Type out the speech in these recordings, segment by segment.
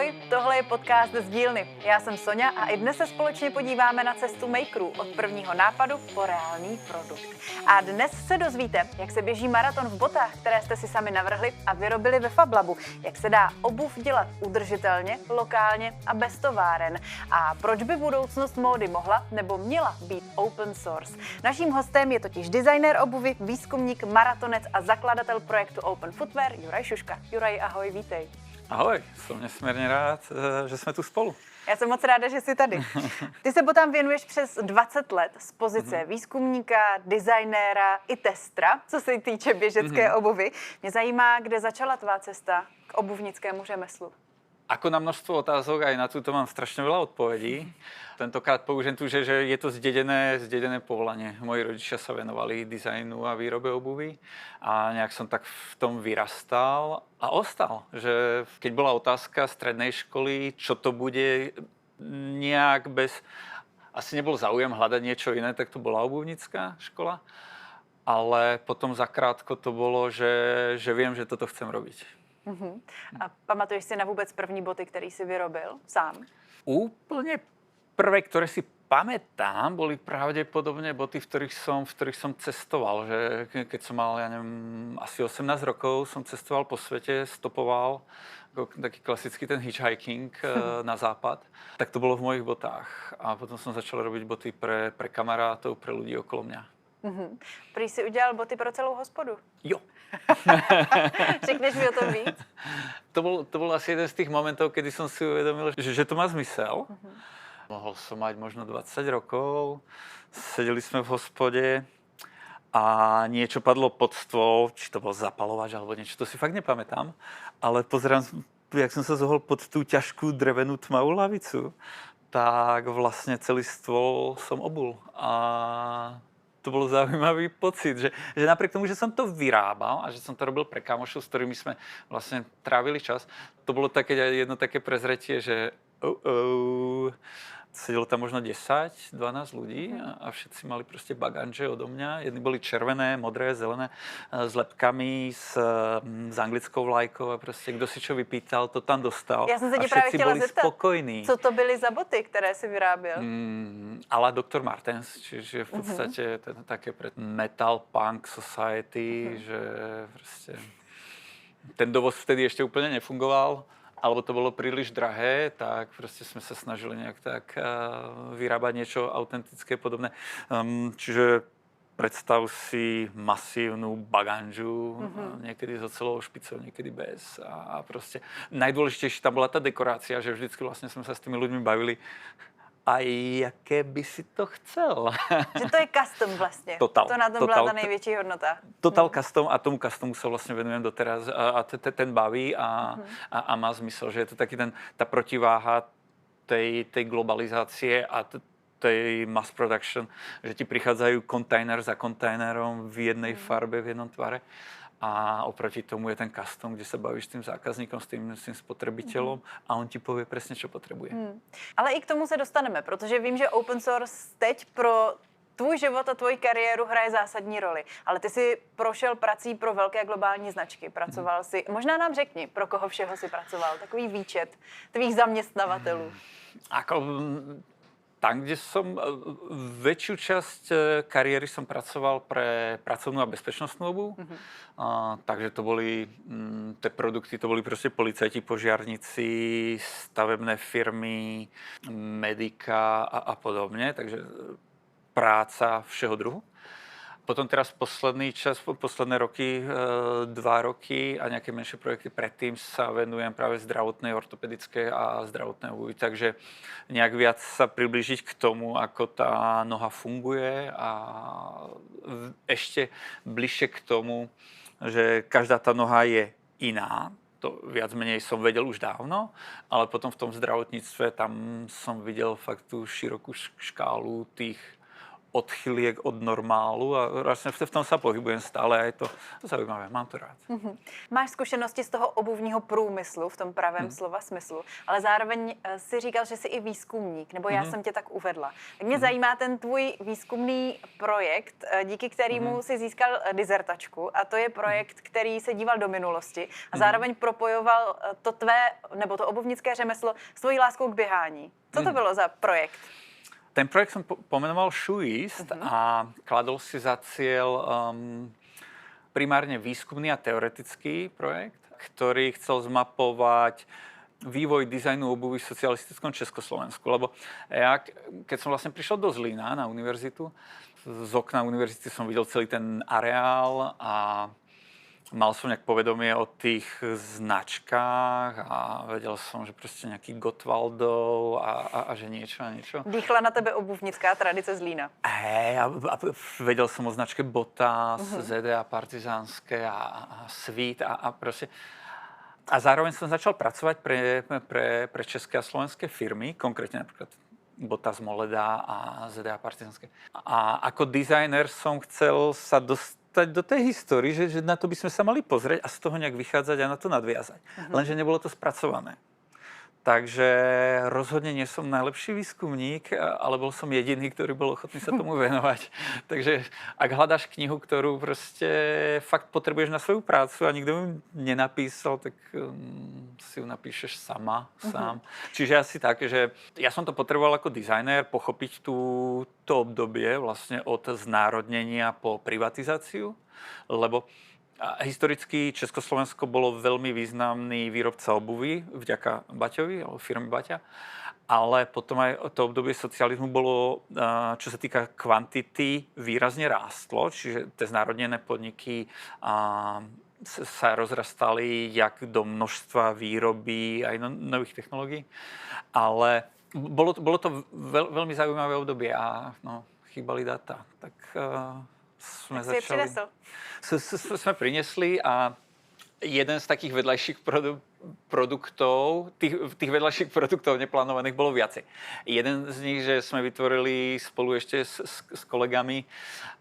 Ahoj, tohle je podcast z dílny. Já jsem Soňa a i dnes se společně podíváme na cestu makerů od prvního nápadu po reálný produkt. A dnes se dozvíte, jak se běží maraton v botách, které jste si sami navrhli a vyrobili ve FabLabu, jak se dá obuv dělat udržitelně, lokálně a bez továren a proč by budoucnost módy mohla nebo měla být open source. Naším hostem je totiž designér obuvy, výzkumník, maratonec a zakladatel projektu Open Footwear Juraj Šuška. Juraj, ahoj, vítej. Ahoj, jsem nesmírně rád, že jsme tu spolu. Já jsem moc ráda, že jsi tady. Ty se botám věnuješ přes 20 let z pozice výzkumníka, designéra i testra, co se týče běžecké obuvy. Mě zajímá, kde začala tvá cesta k obuvnickému řemeslu. Ako na množstvo otázok, aj na túto mám strašne veľa odpovedí. Tentokrát použijem tu, že je to zdedené povolanie. Moji rodičia sa venovali dizajnu a výrobe obuvy a nejak som tak v tom vyrastal a ostal. Že keď bola otázka strednej školy, čo to bude, nejak bez... Asi nebol záujem hľadať niečo iné, tak to bola obuvnická škola. Ale potom zakrátko to bolo, že viem, že toto chcem robiť. A pamatuješ si na vůbec první boty, který jsi vyrobil sám? Úplne prvé, ktoré si pamätám, boli pravdepodobne boty, v ktorých som cestoval. Že keď som mal, ja neviem, asi 18 rokov, som cestoval po svete, stopoval, ako taký klasický ten hitchhiking na západ. Tak to bolo v mojich botách. A potom som začal robiť boty pre kamarátov, pre ľudí okolo mňa. Prý jsi udělal boty pro celou hospodu. Jo. Řekneš mi o tom víc? To bol asi jeden z tých momentov, kedy som si uvedomil, že to má zmysel. Mohol som mať možno 20 rokov, sedeli sme v hospode a niečo padlo pod stôl, či to bol zapalovač alebo niečo, to si fakt nepamätám, ale pozerám, jak som sa zohol pod tú ťažkú drevenú tmavú lavicu, tak vlastne celý stôl som obul a to bol zaujímavý pocit, že napriek tomu, že som to vyrábal a že som to robil pre kamošov, s ktorými sme vlastne trávili čas, to bolo také jedno také prezretie, že sedelo tam možno 10-12 ľudí a všetci mali proste baganže odo mňa. Jedni boli červené, modré, zelené, s lepkami, s anglickou vlajkou a proste kdo si čo vypýtal, to tam dostal. Já jsem se a tě právě chtěla zeptat, spokojní. co to byly za boty, které si vyráběl? Ale Dr. Martens, čiže v podstate také pre metal punk society, že proste ten dovoz vtedy ešte úplne nefungoval, alebo to bolo príliš drahé, tak proste sme sa snažili nejak tak vyrábať niečo autentické, podobné. Čiže predstav si masívnu baganžu, niekedy s oceľovou špicou, niekedy bez. A proste najdôležitejšie tam bola tá dekorácia, že vždycky vlastne sme sa s tými ľuďmi bavili, a jaké by si to chcel. Že to je custom vlastně. Total. To na tom byla ta největší hodnota. Total custom a tomu customu sa vlastne venujem doteraz a ten baví a má zmysel, že je to taký tá protiváha tej globalizácie a tej mass production, že ti prichádzajú kontajner za kontajnerom v jednej farbe, v jednom tvare. A oproti tomu je ten custom, kde sa bavíš s tým zákazníkom, s tým spotrebiteľom a on ti povie presne, čo potrebuje. Ale i k tomu se dostaneme, protože vím, že open source teď pro tvůj život a tvoji kariéru hraje zásadní roli. Ale ty si prošel prací pro velké globální značky. Pracoval si, možná nám řekni, pro koho všeho si pracoval, takový výčet tvých zaměstnavatelů. Tam, kde som väčšiu časť kariéry som pracoval pre pracovnú a bezpečnostnú obuv. Takže to boli tie produkty, to boli proste policajti, požiarníci, stavebné firmy, medika a podobne. Takže práca všeho druhu. Potom teraz posledné roky, 2 roky a nejaké menšie projekty predtým sa venujem práve zdravotnej, ortopedickej a zdravotnej obuvi. Takže nejak viac sa priblížiť k tomu, ako tá noha funguje a ešte bližšie k tomu, že každá tá noha je iná. To viac menej som vedel už dávno, ale potom v tom zdravotníctve tam som videl fakt tú širokú škálu tých odchyliek od normálu a vlastně v tom se pohybujem stále a je to zaujímavé, mám to rád. Máš zkušenosti z toho obuvního průmyslu v tom pravém slova smyslu, ale zároveň si říkal, že jsi i výzkumník, nebo já jsem tě tak uvedla. Tak mě zajímá ten tvůj výzkumný projekt, díky kterému si získal dizertačku, a to je projekt, který se díval do minulosti a zároveň propojoval to tvé, nebo to obuvnické řemeslo s tvojí láskou k běhání. Co to bylo za projekt? Ten projekt som pomenoval Shoeist a kladol si za cieľ primárne výskumný a teoretický projekt, ktorý chcel zmapovať vývoj dizajnu obuvy v socialistickom Československu. Lebo ja, keď som vlastne prišiel do Zlína na univerzitu, z okna univerzity som videl celý ten areál a mal som nejak povedomie o tých značkách a vedel som, že proste nejaký Gottwaldov a že niečo a niečo. Dýchla na tebe obuvnická tradice Zlína. Hej, a vedel som o značke Botas, ZDA partizánske a Svít a proste. A zároveň som začal pracovať pre české a slovenské firmy, konkrétne napríklad Botas Moleda a ZDA partizánske. A ako dizajner som chcel sa dostať do tej histórii, že na to by sme sa mali pozrieť a z toho nejak vychádzať a na to nadviazať. Lenže nebolo to spracované. Takže rozhodne nie som najlepší výskumník, ale bol som jediný, ktorý bol ochotný sa tomu venovať. Takže ak hľadáš knihu, ktorú proste fakt potrebuješ na svoju prácu a nikto ju nenapísal, tak si ju napíšeš sám. Čiže asi tak, že ja som to potreboval ako dizajner pochopiť to obdobie vlastne od znárodnenia po privatizáciu, lebo historicky Československo bolo veľmi významný výrobca obuvy vďaka Baťovi, alebo firmy Baťa, ale potom aj to obdobie socializmu bolo, čo sa týka kvantity, výrazne rástlo, čiže tie znárodnené podniky sa rozrastali jak do množstva výroby aj nových technológií, ale bolo to veľmi zaujímavé obdobie a chýbali data, tak sme začali. Sme priniesli a jeden z takých vedľajších produktov, tých vedľajších produktov neplánovaných bolo viacej. Jeden z nich, že sme vytvorili spolu ešte s kolegami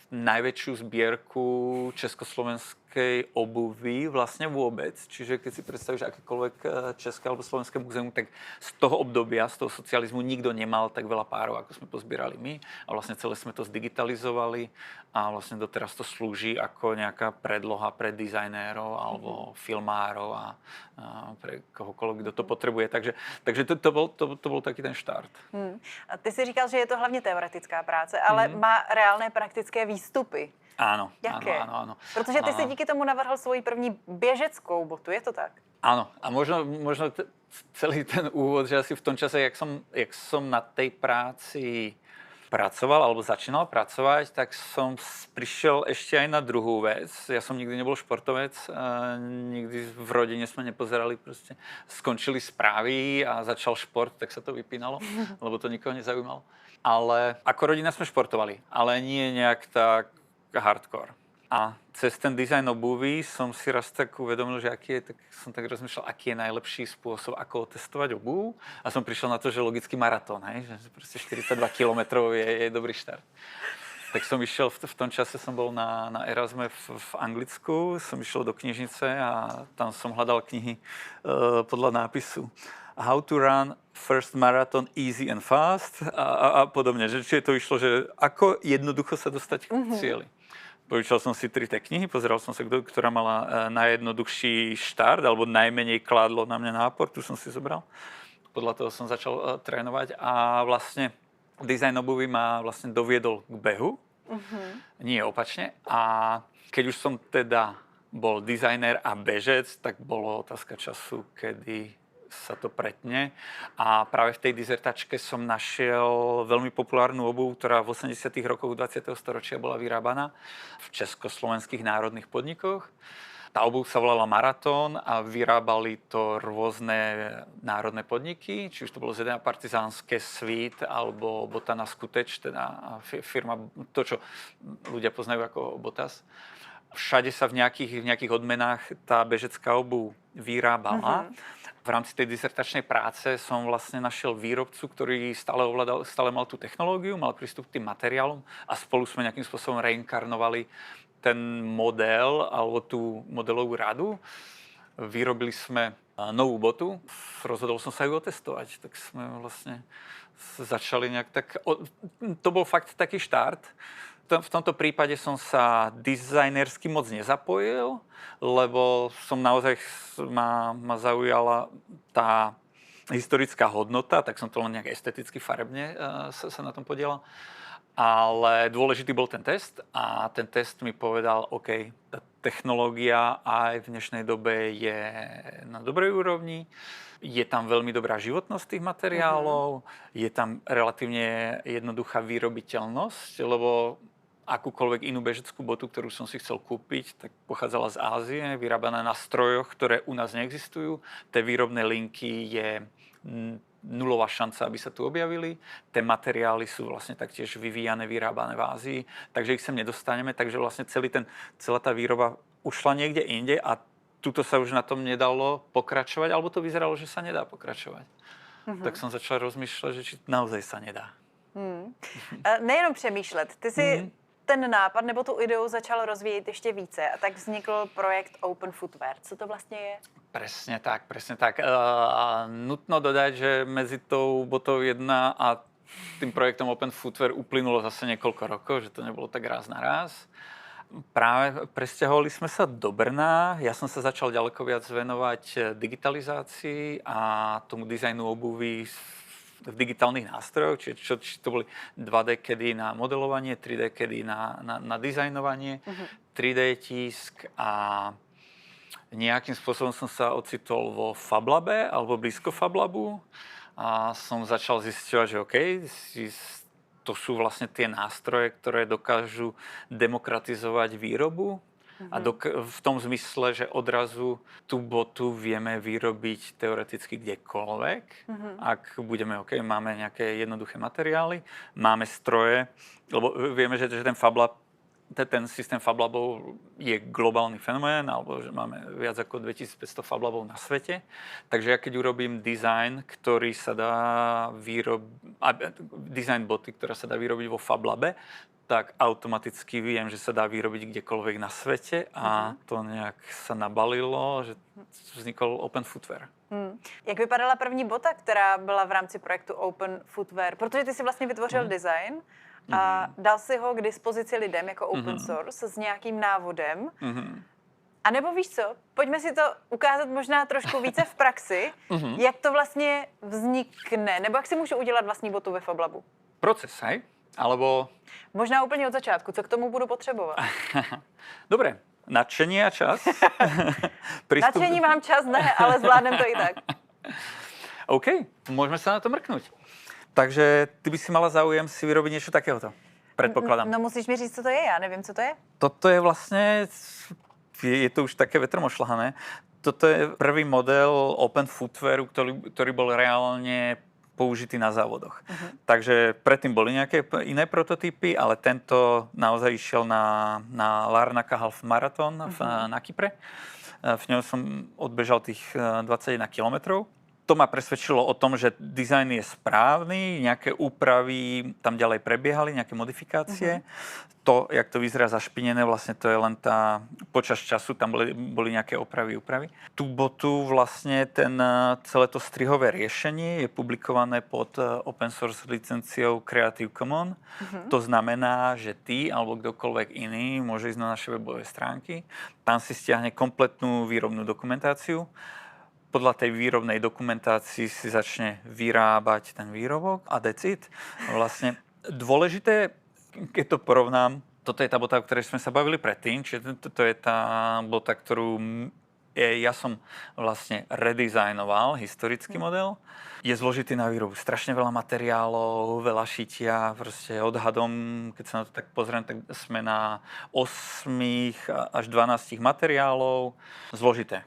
najväčšiu zbierku československej obuvy vlastne vôbec. Čiže keď si predstavíš akékoľvek české alebo slovenské múzeum, tak z toho obdobia, z toho socializmu nikto nemal tak veľa párov, ako sme pozbierali my. A vlastne celé sme to zdigitalizovali a vlastne doteraz to slúži ako nejaká predloha pre dizajnérov alebo filmárov a pre kohokoľvek, kto to potrebuje. Takže to bol taký ten štart. A ty si říkal, že je to hlavně teoretická práce, ale má reálné praktické výstupy. Áno. Jaké? Áno. Protože ty si díky tomu navrhl svoji první běžeckou botu, je to tak? Áno. A možno celý ten úvod, že asi v tom čase, jak som na tej práci pracoval alebo začínal pracovať, tak som prišiel ešte aj na druhú vec. Ja som nikdy nebol športovec, nikdy v rodine sme nepozerali, proste skončili správy a začal šport, tak sa to vypínalo, lebo to nikoho nezaujímalo. Ale ako rodina sme športovali, ale nie nejak tak hardcore. A cez ten dizajn obuvy som si raz tak uvedomil, že tak som tak rozmýšľal, aký je najlepší spôsob, ako otestovať obuv. A som prišiel na to, že logický maratón, že proste 42 kilometrov je dobrý štart. Tak som išiel, v tom čase som bol na Erasme v Anglicku, som išiel do knižnice a tam som hľadal knihy podľa nápisu How to run first marathon easy and fast a podobne. Čiže to išlo, že ako jednoducho sa dostať k cieli. Požičal som si 3 tie knihy, pozeral som sa, ktorá mala najjednoduchší štart, alebo najmenej kládlo na mňa nápor, tu som si zobral. Podľa toho som začal trénovať a vlastne dizajn obuvy ma vlastne doviedol k behu, nie opačne. A keď už som teda bol dizajner a bežec, tak bolo otázka času, kedy sa to pretne. A práve v tej dizertačke som našiel veľmi populárnu obuv, ktorá v 80. rokoch 20. storočia bola vyrábaná v československých národných podnikoch. Tá obuv sa volala Maratón a vyrábali to rôzne národné podniky, či už to bolo ZDA partizánske, Svít alebo Botana Skuteč, teda firma, to, čo ľudia poznajú ako Botas. Všade sa v nejakých odmenách tá bežecká obuv vyrábala. V rámci tej dizertačnej práce som vlastne našiel výrobcu, ktorý stále mal tú technológiu, mal prístup k tým materiálom a spolu sme nejakým spôsobom reinkarnovali ten model alebo tú modelovú radu. Vyrobili sme novú botu, rozhodol som sa ju otestovať, tak sme vlastne začali nejak tak... To bol fakt taký štart. V tomto prípade som sa dizajnersky moc nezapojil, lebo som naozaj ma zaujala tá historická hodnota, tak som to len nejak esteticky, farebne sa na tom podielal. Ale dôležitý bol ten test a ten test mi povedal, OK, tá technológia aj v dnešnej dobe je na dobrej úrovni, je tam veľmi dobrá životnosť tých materiálov, je tam relatívne jednoduchá vyrobiteľnosť, lebo akúkoľvek inú bežeckú botu, ktorú som si chcel kúpiť, tak pochádzala z Ázie, vyrábaná na strojoch, ktoré u nás neexistujú. Tie výrobné linky je nulová šanca, aby sa tu objavili. Tie materiály sú vlastne taktiež vyvíjané, vyrábané v Ázii, takže ich sem nedostaneme. Takže vlastne celá tá výroba ušla niekde inde a tuto sa už na tom nedalo pokračovať, alebo to vyzeralo, že sa nedá pokračovať. Tak som začal rozmýšľať, že či naozaj sa nedá. Nejenom přemýšlet, ty si ten nápad nebo tu ideu začal rozvíjet ještě více a tak vznikl projekt Open Footwear. Co to vlastně je? Presne tak. Nutno dodať, že medzi tou botou 1 a tým projektom Open Footwear uplynulo zase niekoľko rokov, že to nebolo tak raz na raz. Práve presťahovali sme sa do Brna. Ja som sa začal ďaleko viac venovať digitalizácii a tomu dizajnu obuvy v digitálnych nástrojoch, či to boli 2D kedy na modelovanie, 3D kedy na dizajnovanie, 3D tisk a nejakým spôsobom som sa ocitol vo FabLabe alebo blízko FabLabu a som začal zisťovať, že OK, to sú vlastne tie nástroje, ktoré dokážu demokratizovať výrobu. A v tom zmysle, že odrazu tú botu vieme vyrobiť teoreticky kdekoľvek. Ak budeme, OK, máme nejaké jednoduché materiály, máme stroje, lebo vieme, že ten systém FabLabov je globálny fenomén, alebo že máme viac ako 2500 FabLabov na svete. Takže ja keď urobím dizajn, ktorý sa dá dizajn boty, ktorá sa dá vyrobiť vo FabLabe, tak automaticky viem, že sa dá vyrobiť kdekoľvek na svete a to nejak sa nabalilo, že vznikol Open Footwear. Jak vypadala první bota, která byla v rámci projektu Open Footwear? Protože ty si vlastně vytvořil design a dal si ho k dispozici lidem jako open source s nějakým návodem. A nebo víš co, pojďme si to ukázat možná trošku více v praxi, jak to vlastně vznikne, nebo jak si můžu udělat vlastní botu ve FabLabu? Proces, hej? Alebo... Možná úplně od začátku, co k tomu budu potřebovat? Dobre, nadšenie a čas. Nadšení mám čas, ne, ale zvládnem to i tak. OK, môžeme sa na to mrknúť. Takže ty by si mala záujem si vyrobiť niečo takéhoto, predpokladám. No musíš mi říct, co to je, já nevím, co to je. Toto je vlastne, je to už také vetromošľahané, toto je prvý model Open Footwearu, ktorý bol reálne použitý na závodoch. Takže predtým boli nejaké iné prototypy, ale tento naozaj išiel na Larnaca Half Marathon na Kypre. V ňom som odbežal tých 21 kilometrov. To ma presvedčilo o tom, že dizajn je správny, nejaké úpravy tam ďalej prebiehali, nejaké modifikácie. To, jak to vyzerá zašpinené, vlastne to je len počas času, tam boli nejaké úpravy. Tú botu vlastne celé to strihové riešenie je publikované pod open source licenciou Creative Commons. To znamená, že ty alebo kdokoľvek iný môže ísť na naše webové stránky, tam si stiahne kompletnú výrobnú dokumentáciu. Podľa tej výrobnej dokumentácii si začne vyrábať ten výrobok a that's it. Vlastne dôležité, keď to porovnám, toto je tá bota, o ktorej sme sa bavili predtým, čiže to je tá bota, ktorú ja som vlastne redizajnoval, historický model. Je zložitý na výrobu, strašne veľa materiálov, veľa šitia, proste odhadom, keď sa na to tak pozriem, tak sme na 8 až 12 materiálov. Zložité.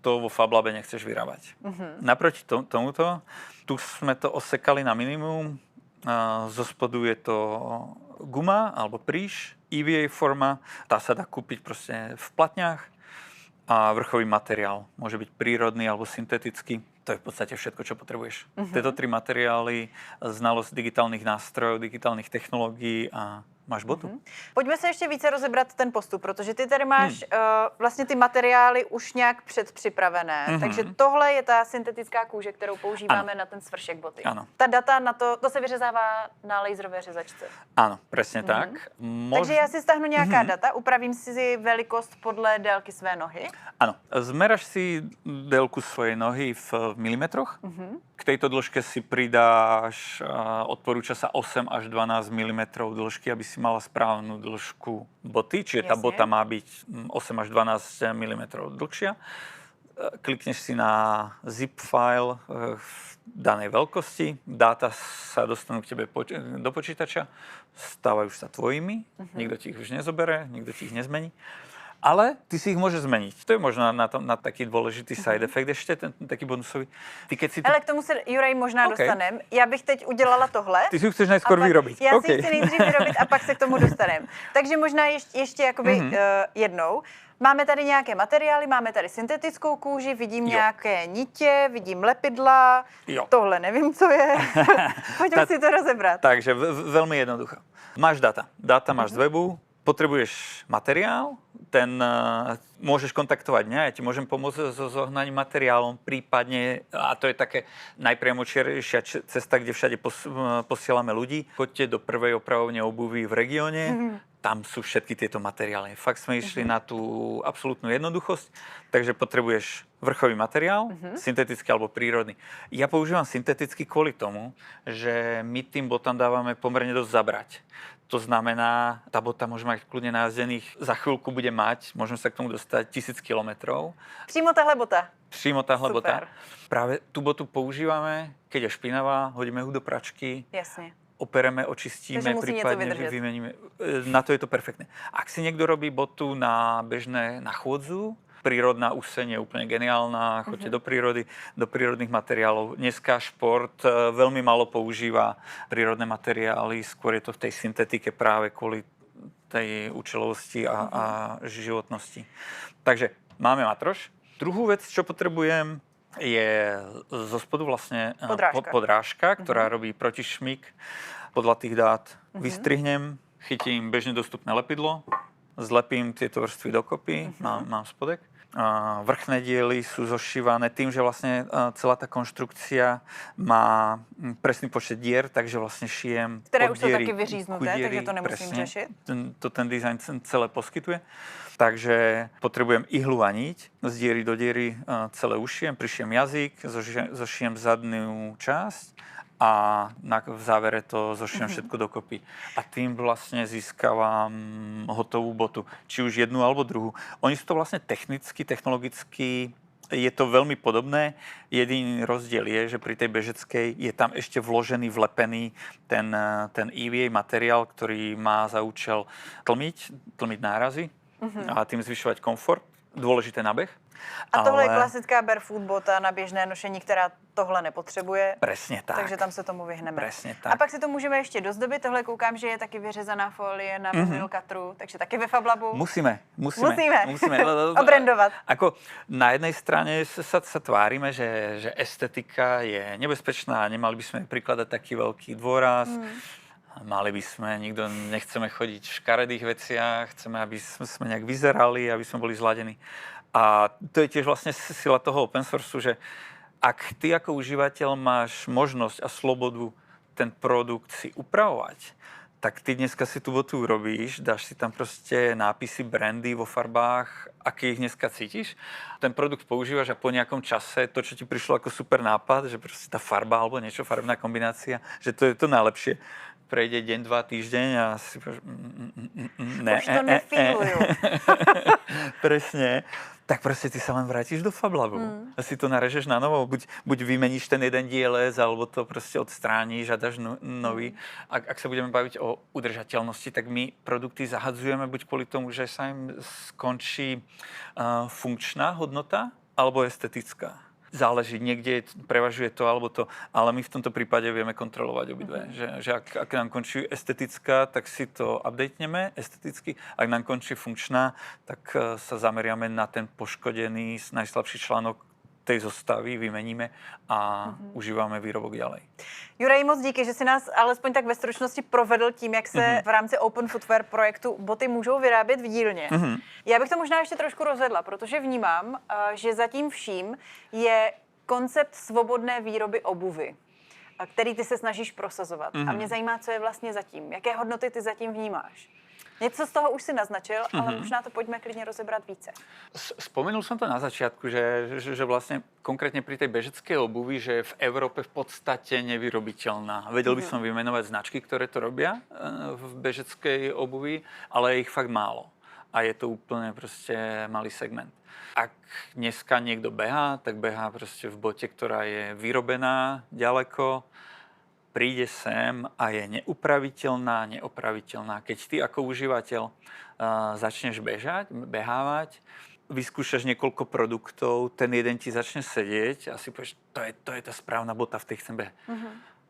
To vo FabLabe nechceš vyrábať. Naproti tomuto, tu sme to osekali na minimum, Zo spodu je to guma alebo príš, EVA forma, tá sa dá kúpiť proste v platniach a vrchový materiál. Môže byť prírodný alebo syntetický. To je v podstate všetko, čo potrebuješ. Tieto 3 materiály, znalosť digitálnych nástrojov, digitálnych technológií a máš botu. Pojďme se ještě více rozebrat ten postup, protože ty tady máš vlastně ty materiály už nějak předpřipravené. Takže tohle je ta syntetická kůže, kterou používáme na ten svršek boty. Ano. Ta data na to se vyřezává na laserové řezačce. Áno, presne tak. Takže já si stáhnu nějaká data, upravím si velikost podle délky své nohy. Áno, zmeraš si délku svojej nohy v milimetroch. K tejto dĺžke si pridáš, odporúča sa 8 až 12 mm dĺžky, aby si mala správnu dĺžku boty, čiže tá bota má byť 8 až 12 mm dlhšia. Klikneš si na zip file v danej veľkosti, dáta sa dostanú k tebe do počítača, stávajú sa tvojimi, nikto ti ich už nezobere, nikto ti ich nezmení. Ale ty si ich môžeš zmeniť. To je možno na taký dôležitý side effect, ešte ten taký bonusový. Ty keď si to... Ale k tomu se, Juraj, možná dostanem. Já bych teď udělala tohle. Ty si ho chceš najskôr vyrobiť. Já si chci nejdřív vyrobit a pak se k tomu dostanem. Takže možná ještě jakoby jednou. Máme tady nějaké materiály, máme tady syntetickou kůži, vidím nějaké nitě, vidím lepidla. Tohle nevím, co je. Pojďme si to rozebrat. Takže veľmi jednoducho. Máš data. Data máš z webu, potrebuješ materiál, ten môžeš kontaktovať mňa, ja ti môžem pomôcť so zohnaním materiálom, prípadne, a to je také najpriamočiarejšia cesta, kde všade posielame ľudí. Choďte do prvej opravovne obuvy v regióne, tam sú všetky tieto materiály. Fakt sme išli na tú absolútnu jednoduchosť, takže potrebuješ vrchový materiál, syntetický alebo prírodný. Ja používam syntetický kvôli tomu, že my tým botám dávame pomerne dosť zabrať. To znamená, tá bota môže mať kľudne najazdených, za chvíľku bude mať, môžeme sa k tomu dostať 1000 kilometrov. Přímo tahle bota? Přímo tahle bota. Práve tú botu používame, keď je špinavá, hodíme ju do pračky. Jasne. Opereme, očistíme, prípadne vymeníme. Na to je to perfektné. Ak si niekto robí botu na chôdzu, prírodná úseň je úplne geniálna, choďte do prírody, do prírodných materiálov. Dneska šport veľmi málo používa prírodné materiály, skôr je to v tej syntetike práve kvôli tej účelovosti a životnosti. Takže máme matroš. Druhú vec, čo potrebujem, je zo spodu vlastne podrážka, ktorá robí protišmyk. Podľa tých dát vystrihnem, chytím bežne dostupné lepidlo, zlepím tieto vrstvy dokopy, mám spodek. Vrchné diely sú zošívané tým, že vlastne celá tá konštrukcia má presný počet dier, takže vlastne šijem ktoré už sú také vyříznuté, takže to nemusím řešiť. To ten dizajn celé poskytuje. Takže potrebujem ihlu a niť. Z diery do diery celé ušijem, prišijem jazyk, zošijem zadnú časť a v závere to zošijem všetko dokopy. A tým vlastne získavam hotovú botu. Či už jednu alebo druhú. Oni sú to vlastne technicky, technologicky, je to veľmi podobné. Jediný rozdiel je, že pri tej bežeckej je tam ešte vložený, vlepený ten EVA materiál, ktorý má za účel tlmiť nárazy a tým zvyšovať komfort. Dôležité na beh. A tohle je klasická barefoot bota na běžné nošení, která tohle nepotřebuje. Presne tak. Takže tam se tomu vyhneme. Presne tak. A pak si to můžeme ještě dozdobit. Tohle koukám, že je taky vyřezaná folie na vinyl cutteru, takže taky ve Fablabu. Musíme. Obrandovat. Ako na jednej strane sa tvárime, že estetika je nebezpečná a nemali by sme prikladať taký veľký dôraz. Mali by sme, nikto nechceme chodiť v škaredých veciach, chceme, aby sme nejak vyzerali, aby sme boli zladení. A to je tiež vlastne sila toho open sourceu, že ak ty ako užívateľ máš možnosť a slobodu ten produkt si upravovať, tak ty dneska si tú botu urobíš, dáš si tam proste nápisy, brandy vo farbách, aké ich dneska cítiš. Ten produkt používaš a po nejakom čase to, čo ti prišlo ako super nápad, že proste tá farba alebo niečo, farebná kombinácia, že to je to najlepšie. Prejde deň, 2 týždeň a si povieš, už to nefílujú. Presne. Tak proste ty sa len vrátiš do Fablabu. A si to narežeš na novo. Buď vymeníš ten jeden dielec, alebo to proste odstrániš a dáš nový. Ak sa budeme baviť o udržateľnosti, tak my produkty zahadzujeme buď kvôli tomu, že sa im skončí funkčná hodnota, alebo estetická. záleží, niekde prevažuje to alebo to, ale my v tomto prípade vieme kontrolovať obidve. Že ak nám končí estetická, tak si to updateneme esteticky, ak nám končí funkčná, tak sa zameriame na ten poškodený, najslabší článok tej zostavy, vymeníme a užíváme výrobok ďalej. Juraj, moc díky, že si nás alespoň tak ve stručnosti provedl tím, jak se v rámci Open Footwear projektu boty můžou vyrábět v dílně. Já bych to možná ještě trošku rozvedla, protože vnímám, že za tím vším je koncept svobodné výroby obuvy, který ty se snažíš prosazovat. A mě zajímá, co je vlastně zatím. Jaké hodnoty ty zatím vnímáš? Něco z toho už si naznačil, ale možná to pojďme klidně rozebrat více. Spomenul som to na začiatku, že vlastne konkrétne pri tej bežeckej obuvi, že je v Európe v podstate nevyrobiteľná. Vedel by som vymenovať značky, ktoré to robia v bežeckej obuvi, ale je ich fakt málo. A je to úplne proste malý segment. Ak dneska niekto behá, tak behá proste v bote, ktorá je vyrobená ďaleko, príde sem a je neopraviteľná. Keď ty ako užívateľ začneš behávať, vyskúšaš niekoľko produktov, ten jeden ti začne sedieť a si povieš, to je tá správna bota, v tej chcem behať.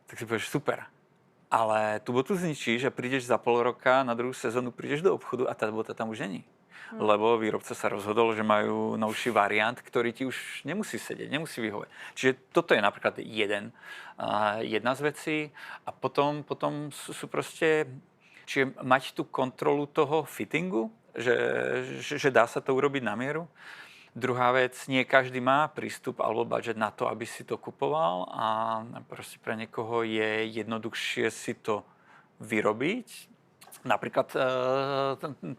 Tak si povieš, super. Ale tú botu zničíš a prídeš za pol roka, na druhú sezónu prídeš do obchodu a tá bota tam už není. Lebo výrobca sa rozhodol, že majú novší variant, ktorý ti už nemusí sedieť, nemusí vyhovať. Čiže toto je napríklad jedna z vecí. A potom sú proste, čiže mať tú kontrolu toho fittingu, že dá sa to urobiť na mieru. Druhá vec, nie každý má prístup alebo budget na to, aby si to kupoval a proste pre niekoho je jednoduchšie si to vyrobiť. Napríklad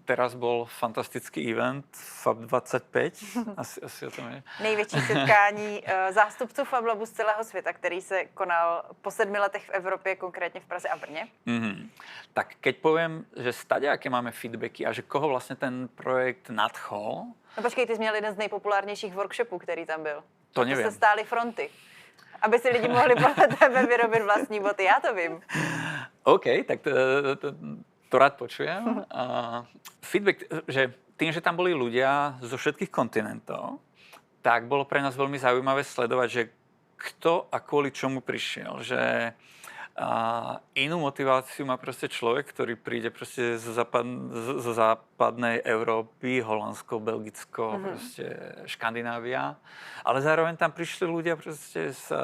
teraz bol fantastický event Fab 25, asi o tom je. Největší setkání zástupců Fab Labu z celého světa, který se konal po 7 letech v Evropě, konkrétně v Praze a Brně. Tak keď poviem, že stade, aké máme feedbacky a že koho vlastne ten projekt nadchol. No počkej, ty jsi měl jeden z nejpopulárnějších workshopů, který tam byl. To nevím. To se stály fronty. Aby si lidi mohli podle tebe vyrobit vlastní boty, já to vím. OK, tak to rád počujem. Feedback, že tým, že tam boli ľudia zo všetkých kontinentov, tak bolo pre nás veľmi zaujímavé sledovať, že kto a kvôli čomu prišiel. Že inú motiváciu má proste človek, ktorý príde proste zo západnej Európy, Holandsko, Belgicko, proste Škandinávia. Ale zároveň tam prišli ľudia proste z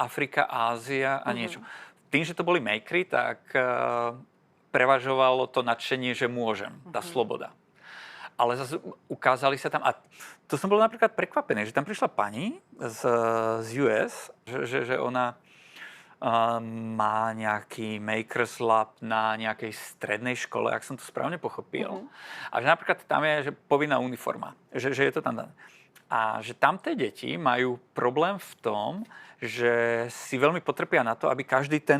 Afrika, Ázia a niečo. Tým, že to boli makery, tak prevažovalo to nadšenie, že môžem, tá sloboda. Ale zase ukázali sa tam, a to som bol napríklad prekvapený, že tam prišla pani z US, že ona má nejaký Makers Lab na nejakej strednej škole, ak som to správne pochopil. A že napríklad tam je že povinná uniforma, že je to tam dané. A že tamté deti majú problém v tom, že si veľmi potrpia na to, aby každý tá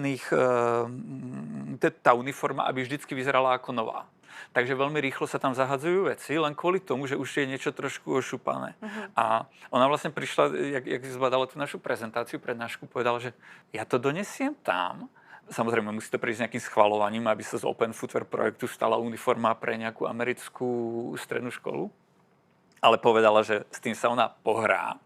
uniforma, aby vždycky vyzerala ako nová. Takže veľmi rýchlo sa tam zahadzujú veci, len kvôli tomu, že už je niečo trošku ošupané. A ona vlastne prišla, jak zvládala tú našu prezentáciu, prednášku, povedala, že ja to donesiem tam. Samozrejme, musí to prísť nejakým schvaľovaním, aby sa z Open Footwear projektu stala uniforma pre nejakú americkú strednú školu. Ale povedala, že s tým sa ona pohrá.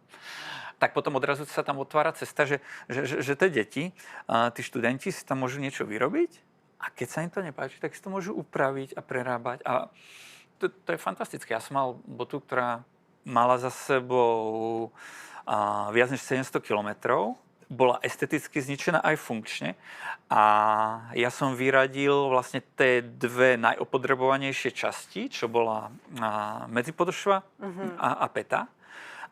Tak potom odrazu sa tam otvára cesta, že tie deti, tí študenti si tam môžu niečo vyrobiť a keď sa im to nepáči, tak si to môžu upraviť a prerábať. A to je fantastické. Ja som mal botu, ktorá mala za sebou viac než 700 kilometrov. Bola esteticky zničená aj funkčne. A ja som vyradil vlastne tie dve najopotrebovanejšie časti, čo bola medzipodešva a päta.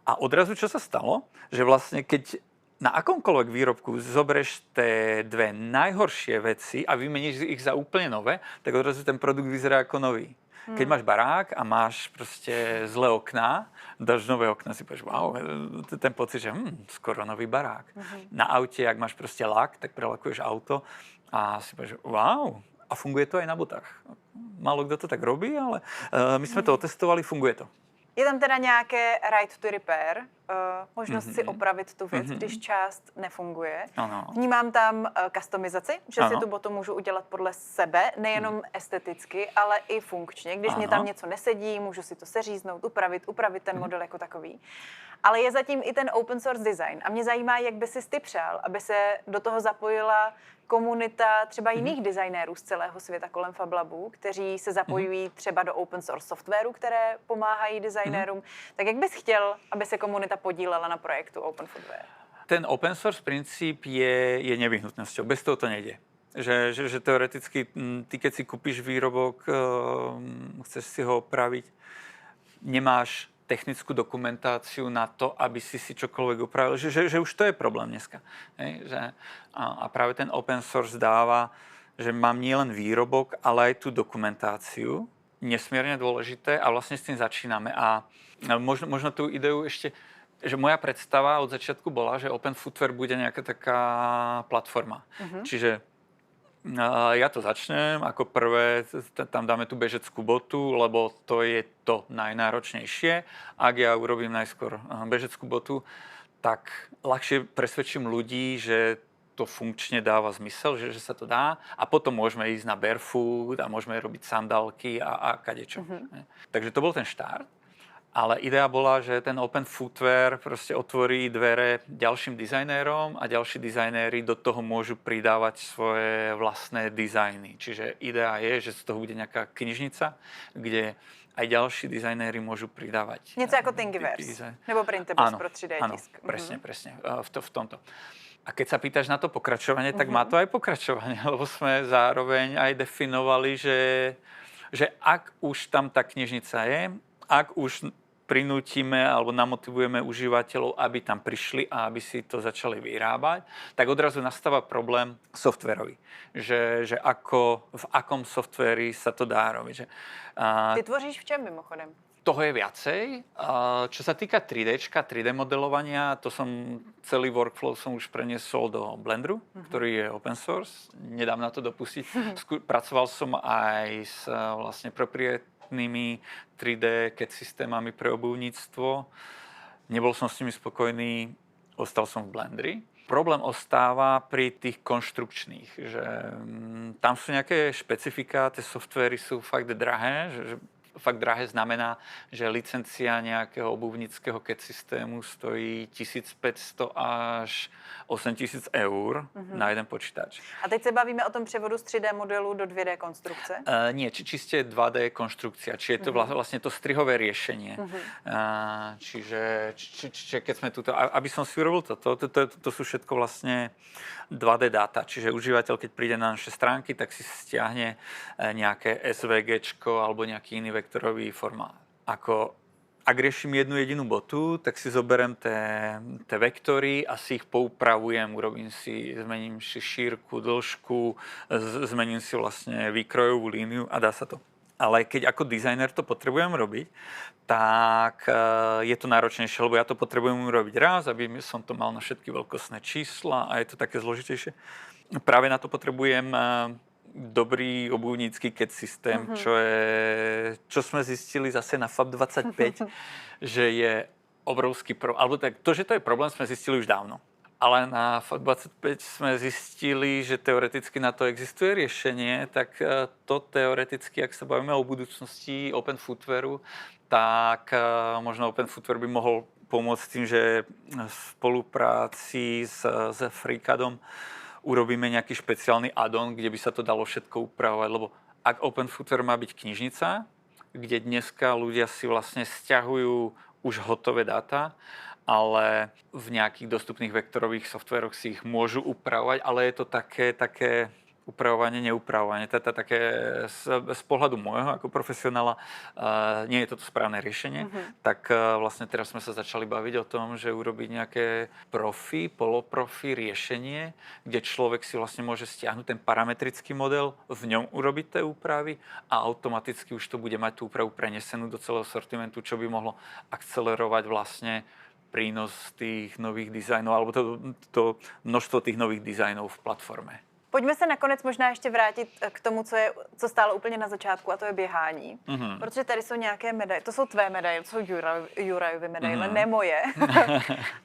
A odrazu, čo sa stalo, že vlastne keď na akomkoľvek výrobku zoberieš tie dve najhoršie veci a vymeníš ich za úplne nové, tak odrazu ten produkt vyzerá ako nový. Keď máš barák a máš proste zlé okná, dáš nové okná, si povieš, wow, ten pocit, že skoro nový barák. Na aute, ak máš proste lak, tak prelakuješ auto a si povieš, wow, a funguje to aj na botách. Málo kto to tak robí, ale my sme to otestovali, funguje to. Je tam teda nějaké right to repair, možnost si opravit tu věc, když část nefunguje. Ano. Vnímám tam customizaci, že si Ano. tu botu můžu udělat podle sebe, nejenom esteticky, ale i funkčně. Když mě tam něco nesedí, můžu si to seříznout, upravit ten model jako takový. Ale je zatím i ten open source design. A mě zajímá, jak by si ty přál, aby se do toho zapojila komunita třeba jiných designérů z celého světa kolem FabLabu, kteří se zapojují třeba do open source softwaru, které pomáhají designérům. Tak jak bys chtěl, aby se komunita podílela na projektu Open Footwear? Ten open source princíp je nevyhnutnosťou. Bez toho to nejde. Že teoreticky, ty keď si kúpiš výrobok, chceš si ho opraviť, nemáš technickú dokumentáciu na to, aby si čokoľvek upravil. Že už to je problém dneska. Hej? A práve ten open source dáva, že mám nielen výrobok, ale aj tú dokumentáciu. Nesmierne dôležité a vlastne s tým začíname. A možno tú ideu ešte, že moja predstava od začiatku bola, že Open Footwear bude nejaká taká platforma. Čiže ja to začnem, ako prvé tam dáme tú bežeckú botu, lebo to je to najnáročnejšie. Ak ja urobím najskôr bežeckú botu, tak ľahšie presvedčím ľudí, že to funkčne dáva zmysel, že sa to dá a potom môžeme ísť na barefoot a môžeme robiť sandálky a kadečo. Takže to bol ten štart. Ale idea bola, že ten Open Footwear proste otvorí dvere ďalším dizajnérom a ďalší dizajnéri do toho môžu pridávať svoje vlastné dizajny. Čiže idea je, že z toho bude nejaká knižnica, kde aj ďalší dizajnéri môžu pridávať. Něco jako Thingiverse, nebo Printables pro 3D tisk. Áno, presne, v tomto. A keď sa pýtaš na to pokračovanie, tak má to aj pokračovanie, lebo sme zároveň aj definovali, že ak už tam tá knižnica je, ak už prinútime alebo namotivujeme užívateľov, aby tam prišli a aby si to začali vyrábať, tak odrazu nastáva problém softwarový. Že v akom softveri sa to dá robiť. Ty tvoříš v čem mimochodem? Toho je viacej. Čo sa týka 3D modelovania, celý workflow som už preniesol do Blenderu, ktorý je open source. Nedám na to dopustiť. Pracoval som aj s vlastne proprietnými 3D CAD systémami pre obuvníctvo. Nebol som s nimi spokojný, ostal som v Blenderi. Problém ostáva pri tých konštrukčných, že tam sú nejaké špecifika, tie softvery sú fakt drahé, fakt drahé znamená, že licencia nejakého obuvnického CAD systému stojí 1500 až 8000 eur na jeden počítač. A teď se bavíme o tom převodu z 3D modelu do 2D konstrukce? Nie, čiste 2D konštrukcia. Či je to vlastne to strihové riešenie. Čiže keď sme tuto, aby som si urobil to sú všetko vlastne 2D dáta. Čiže užívateľ, keď príde na naše stránky, tak si stiahne nejaké SVGčko alebo nejaký iný vektorový formát. Ak riešim jednu jedinú botu, tak si zoberiem tie vektory a si ich poupravujem, zmením si šírku, dĺžku, zmením si vlastne výkrojovú líniu a dá sa to. Ale keď ako dizajner to potrebujem robiť, tak je to náročnejšie, lebo ja to potrebujem urobiť raz, aby som to mal na všetky veľkostné čísla a je to také zložitejšie. Práve na to potrebujem dobrý obuvnícky CAD systém, čo sme zistili zase na FAB25, že je obrovský problém. Alebo tak, to, že to je problém, sme zistili už dávno. Ale na FAB25 sme zistili, že teoreticky na to existuje riešenie, tak to teoreticky, ak sa bavíme o budúcnosti Open Footwearu, tak možno Open Footwear by mohol pomôcť tým, že v spolupráci s FreeCADom urobíme nejaký špeciálny add-on, kde by sa to dalo všetko upravovať, lebo ak Open Footwear má byť knižnica, kde dneska ľudia si vlastne sťahujú už hotové dáta, ale v nejakých dostupných vektorových softveroch si ich môžu upravovať, ale je to také upravovanie, neupravovanie. Také z pohľadu môjho ako profesionála nie je toto správne riešenie. Tak vlastne teraz sme sa začali baviť o tom, že urobiť nejaké poloprofi riešenie, kde človek si vlastne môže stiahnuť ten parametrický model, v ňom urobiť tie úpravy a automaticky už to bude mať tú úpravu prenesenú do celého sortimentu, čo by mohlo akcelerovať vlastne prínos tých nových dizajnov alebo to množstvo tých nových dizajnov v platforme. Pojďme se nakonec možná ještě vrátit k tomu, co stálo úplně na začátku, a to je běhání. Protože tady jsou nějaké medaile, to jsou tvé medaile, to jsou Jurajovy medaile, ne moje.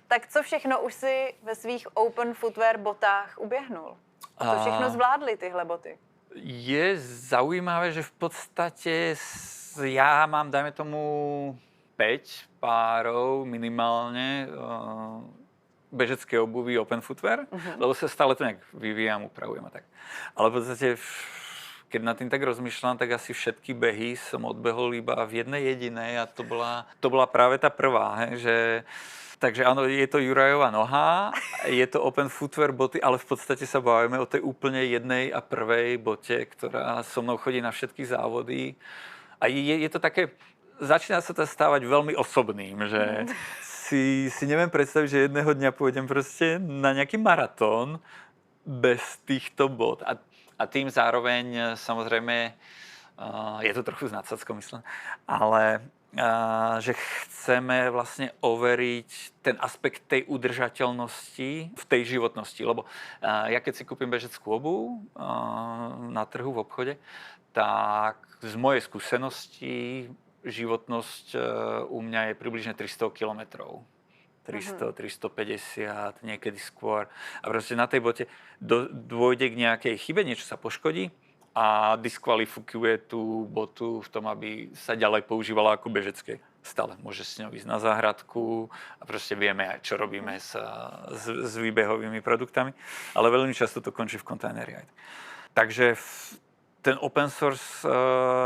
Tak co všechno už si ve svých open footwear botách uběhnul? A co všechno zvládly tyhle boty? Je zaujímavé, že v podstate ja mám, dajme tomu, 5 párov minimálne bežecké obuvy open footwear, lebo sa stále to nejak vyvíjam, upravujem a tak. Ale v podstate, keď nad tým tak rozmýšľam, tak asi všetky behy som odbehol iba v jednej jedinej a to bola práve tá prvá, že... Takže áno, je to Jurajová noha, je to open footwear boty, ale v podstate sa bavíme o tej úplne jednej a prvej bote, ktorá so mnou chodí na všetky závody. A je to také, začína sa to stávať veľmi osobným, že si neviem predstaviť, že jedného dňa pôjdem proste na nejaký maratón bez týchto bot. A tým zároveň, samozrejme, je to trochu s nadsázkou, myslím, ale že chceme vlastne overiť ten aspekt tej udržateľnosti v tej životnosti. Lebo ja keď si kúpim bežeckú obuv na trhu v obchode, tak z mojej skúsenosti životnosť u mňa je približne 300 kilometrov. 300, 350, niekedy skôr. A proste na tej bote dôjde k nejakej chybe, niečo sa poškodí a diskvalifikuje tú botu v tom, aby sa ďalej používala ako bežecké. Stále môže s ňou ísť na záhradku a proste vieme aj, čo robíme s výbehovými produktami, ale veľmi často to končí v kontajneri. Takže ten open source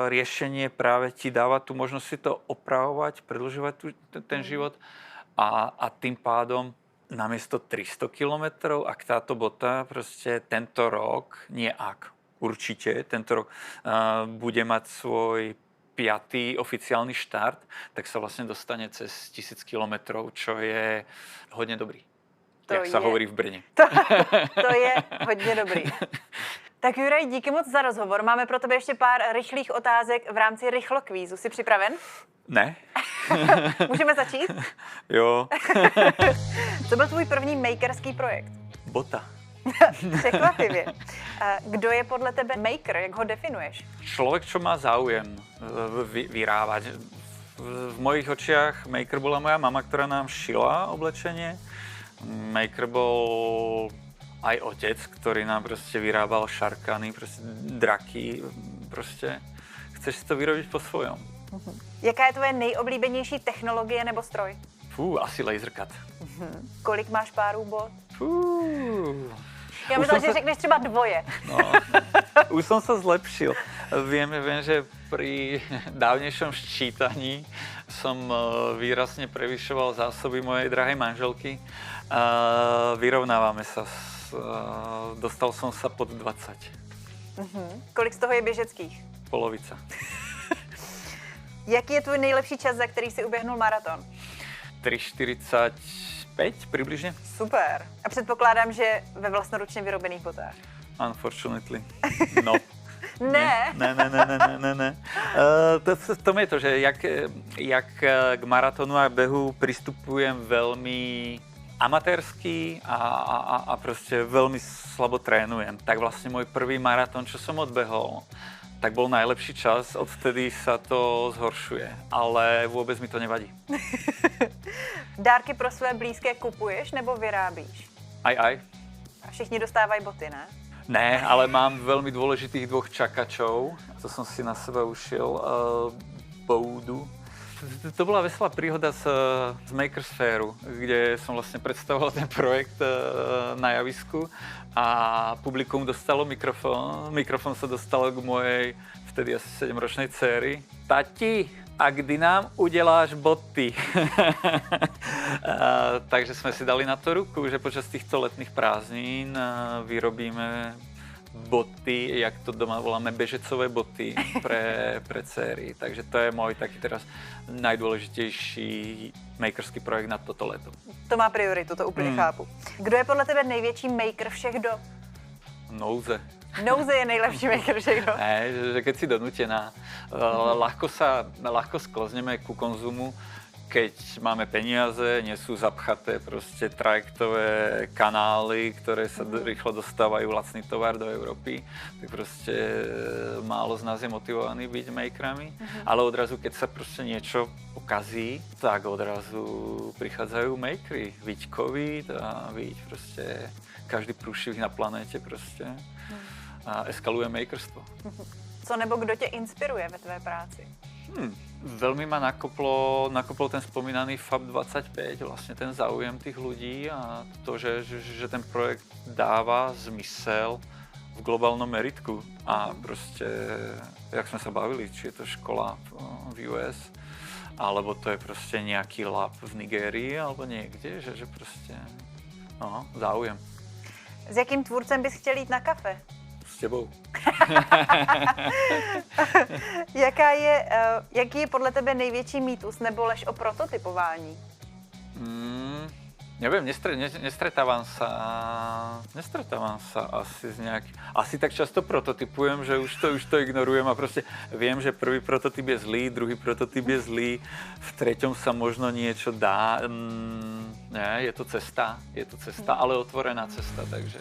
riešenie práve ti dáva tú možnosť si to opravovať, predĺžovať ten život a tým pádom namiesto 300 kilometrov, ak táto bota proste tento rok, určite tento rok bude mať svoj 5. oficiálny štart, tak sa vlastne dostane cez 1000 kilometrov, čo je hodne dobrý. Jak sa hovorí v Brně. To je hodně dobrý. Tak Juraj, díky moc za rozhovor. Máme pro tebe ještě pár rychlých otázek v rámci rychlokvízu. Jsi připraven? Ne. Můžeme začít? Jo. Co byl tvůj první makerský projekt? Bota. Překvapivě. Kdo je podle tebe maker? Jak ho definuješ? Človek, čo má záujem vyrábať. V mojich očiach maker bola moja mama, ktorá nám šila oblečenie. Maker bol aj otec, ktorý nám proste vyrábal šarkany, proste draky. Proste chceš si to vyrobiť po svojom. Jaká je tvoje nejoblíbenější technologie nebo stroj? Asi lasercut. Kolik máš párů bot? Já Už myslím, že řekneš třeba 2. No, už som sa zlepšil. Viem, že pri dávnejšom ščítaní som výrazne prevyšoval zásoby mojej drahej manželky. Vyrovnávame sa. Dostal som sa pod 20. Kolik z toho je běžeckých? Polovica. Jaký je tvůj nejlepší čas, za který si uběhnul maraton? 3:45 približne. Super. A předpokládám, že ve vlastnoručně vyrobených botách. Unfortunately. No. Ne. Ne. V tom je to, že jak k maratonu a behu pristupujem veľmi amatérsky a proste veľmi slabo trénujem. Tak vlastne môj prvý maratón, čo som odbehol, tak bol najlepší čas, odvtedy sa to zhoršuje, ale vôbec mi to nevadí. Dárky pro své blízké kupuješ nebo vyrábíš? Aj. A všichni dostávají boty, ne? Ne, ale mám veľmi dôležitých 2 čakačov. To som si na seba ušiel. Boudu. To bola veselá príhoda z Makersphéru, kde som vlastne predstavoval ten projekt na javisku a publikum dostalo mikrofón. Mikrofón sa dostalo k mojej vtedy asi 7-ročnej dcery. Tati, a kdy nám udeláš boty? Takže sme si dali na to ruku, že počas týchto letných prázdnin vyrobíme boty, jak to doma voláme, bežecové boty pre dcery. Takže to je môj taký teraz najdôležitejší makerský projekt na toto leto. To má prioritu, to úplně chápu. Kdo je podle tebe největší maker všech dob? Nouze. Nouze je nejlepší maker všech dob. Ne, že keď si donútená, ľahko sklozneme ku konzumu, keď máme peniaze, nie sú zapchaté proste trajektové kanály, ktoré sa rýchlo dostávajú lacný tovar do Európy, tak proste málo z nás je motivovaný byť makerami, ale odrazu, keď sa proste niečo pokazí, tak odrazu prichádzajú makery. Viď COVID a viď proste každý průšvih na planéte proste a eskaluje makerstvo. Co nebo kdo tě inspiruje ve tvé práci? Veľmi ma nakoplo ten spomínaný Fab 25, vlastne ten záujem tých ľudí a to, že ten projekt dáva zmysel v globálnom meritku. A proste, jak sme sa bavili, či je to škola v US, alebo to je proste nejaký lab v Nigérii, alebo niekde, že proste, záujem. S jakým tvůrcem bys chtěl jít na kafe? S tebou. Jaký je podle tebe největší mýtus nebo lež o prototypování? Neviem, nestretávam sa asi z nejaký... Asi tak často prototypujem, že už to ignorujem a proste viem, že prvý prototyp je zlý, druhý prototyp je zlý, v treťom sa možno niečo dá. Ne, je to cesta, ale otvorená cesta, takže...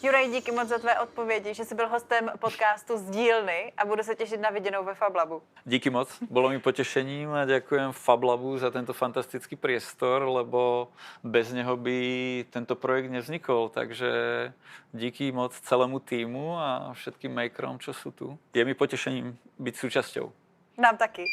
Juraj, díky moc za tvé odpovědi, že jsi byl hostem podcastu Z dílny a budu se těšit na viděnou ve FabLabu. Díky moc, bolo mi potešením a ďakujem FabLabu za tento fantastický priestor, lebo bez neho by tento projekt nevznikol, takže díky moc celému týmu a všetkým makerom, čo sú tu. Je mi potešením byť súčasťou. Nám taky.